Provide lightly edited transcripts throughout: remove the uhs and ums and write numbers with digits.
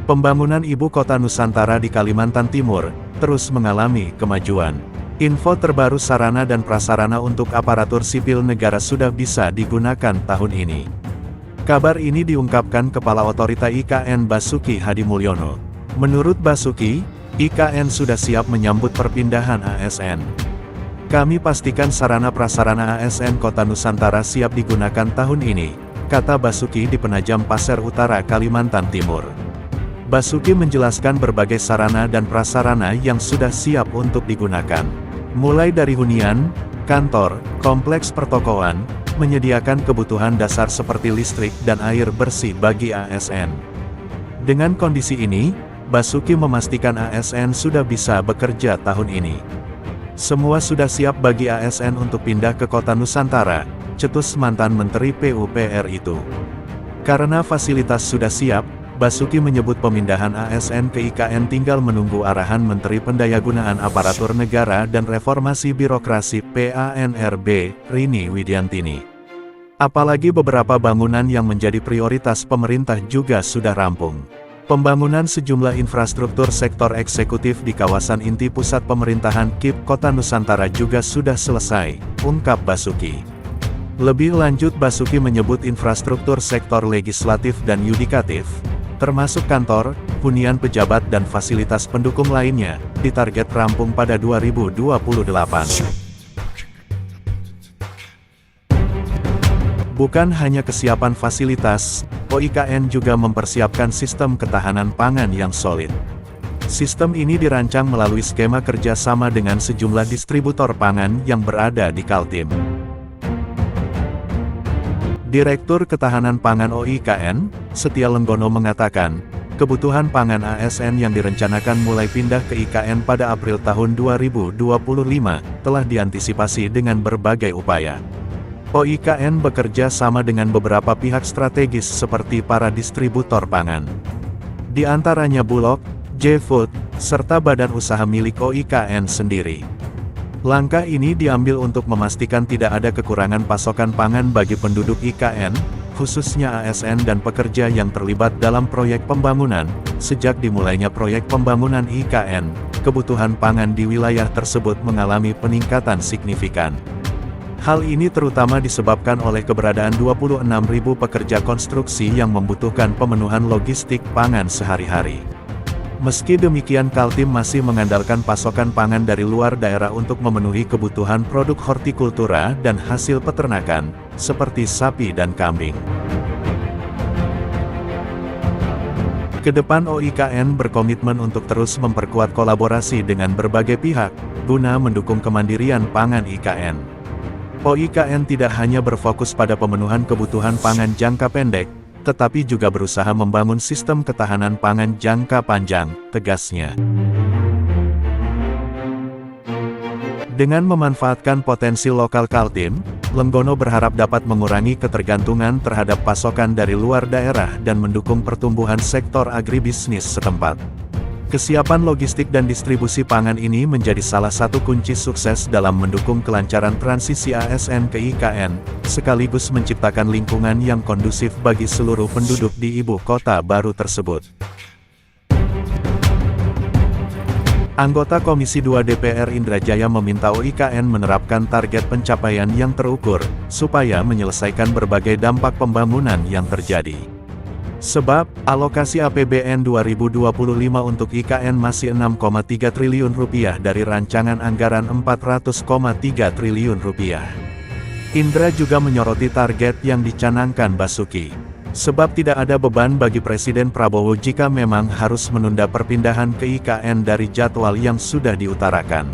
Pembangunan Ibu Kota Nusantara di Kalimantan Timur terus mengalami kemajuan. Info terbaru sarana dan prasarana untuk aparatur sipil negara sudah bisa digunakan tahun ini. Kabar ini diungkapkan Kepala Otorita IKN Basuki Hadimulyono. Menurut Basuki, IKN sudah siap menyambut perpindahan ASN. Kami pastikan sarana prasarana ASN Kota Nusantara siap digunakan tahun ini, kata Basuki di Penajam Pasir Utara, Kalimantan Timur. Basuki menjelaskan berbagai sarana dan prasarana yang sudah siap untuk digunakan. Mulai dari hunian, kantor, kompleks pertokoan, menyediakan kebutuhan dasar seperti listrik dan air bersih bagi ASN. Dengan kondisi ini, Basuki memastikan ASN sudah bisa bekerja tahun ini. Semua sudah siap bagi ASN untuk pindah ke Kota Nusantara, cetus mantan Menteri PUPR itu. Karena fasilitas sudah siap, Basuki menyebut pemindahan ASN ke IKN tinggal menunggu arahan Menteri Pendayagunaan Aparatur Negara dan Reformasi Birokrasi (PANRB), Rini Widiantini. Apalagi beberapa bangunan yang menjadi prioritas pemerintah juga sudah rampung. Pembangunan sejumlah infrastruktur sektor eksekutif di kawasan inti pusat pemerintahan KIP Kota Nusantara juga sudah selesai, ungkap Basuki. Lebih lanjut Basuki menyebut infrastruktur sektor legislatif dan yudikatif, termasuk kantor, hunian pejabat dan fasilitas pendukung lainnya, ditarget rampung pada 2028. Bukan hanya kesiapan fasilitas, OIKN juga mempersiapkan sistem ketahanan pangan yang solid. Sistem ini dirancang melalui skema kerjasama dengan sejumlah distributor pangan yang berada di Kaltim. Direktur Ketahanan Pangan OIKN, Setia Lenggono mengatakan, kebutuhan pangan ASN yang direncanakan mulai pindah ke IKN pada April tahun 2025, telah diantisipasi dengan berbagai upaya. OIKN bekerja sama dengan beberapa pihak strategis seperti para distributor pangan. Di antaranya Bulog, J-Food, serta badan usaha milik OIKN sendiri. Langkah ini diambil untuk memastikan tidak ada kekurangan pasokan pangan bagi penduduk IKN, khususnya ASN dan pekerja yang terlibat dalam proyek pembangunan. Sejak dimulainya proyek pembangunan IKN, kebutuhan pangan di wilayah tersebut mengalami peningkatan signifikan. Hal ini terutama disebabkan oleh keberadaan 26.000 pekerja konstruksi yang membutuhkan pemenuhan logistik pangan sehari-hari. Meski demikian Kaltim masih mengandalkan pasokan pangan dari luar daerah untuk memenuhi kebutuhan produk hortikultura dan hasil peternakan, seperti sapi dan kambing. Kedepan OIKN berkomitmen untuk terus memperkuat kolaborasi dengan berbagai pihak, guna mendukung kemandirian pangan IKN. OIKN tidak hanya berfokus pada pemenuhan kebutuhan pangan jangka pendek, tetapi juga berusaha membangun sistem ketahanan pangan jangka panjang, tegasnya. Dengan memanfaatkan potensi lokal Kaltim, Lenggono berharap dapat mengurangi ketergantungan terhadap pasokan dari luar daerah dan mendukung pertumbuhan sektor agribisnis setempat. Kesiapan logistik dan distribusi pangan ini menjadi salah satu kunci sukses dalam mendukung kelancaran transisi ASN ke IKN, sekaligus menciptakan lingkungan yang kondusif bagi seluruh penduduk di ibu kota baru tersebut. Anggota Komisi 2 DPR Indra Jaya meminta OIKN menerapkan target pencapaian yang terukur, supaya menyelesaikan berbagai dampak pembangunan yang terjadi. Sebab, alokasi APBN 2025 untuk IKN masih Rp6,3 triliun dari rancangan anggaran Rp400,3 triliun. Indra juga menyoroti target yang dicanangkan Basuki. Sebab tidak ada beban bagi Presiden Prabowo jika memang harus menunda perpindahan ke IKN dari jadwal yang sudah diutarakan.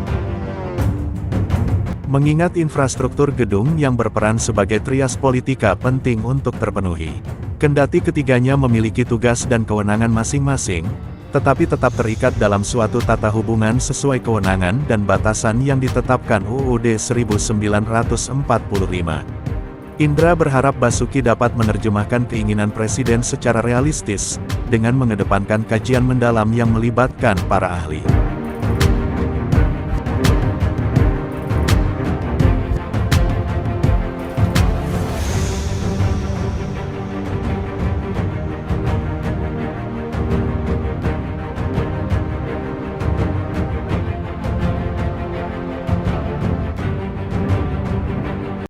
Mengingat infrastruktur gedung yang berperan sebagai trias politika penting untuk terpenuhi. Kendati ketiganya memiliki tugas dan kewenangan masing-masing, tetapi tetap terikat dalam suatu tata hubungan sesuai kewenangan dan batasan yang ditetapkan UUD 1945. Indra berharap Basuki dapat menerjemahkan keinginan Presiden secara realistis, dengan mengedepankan kajian mendalam yang melibatkan para ahli.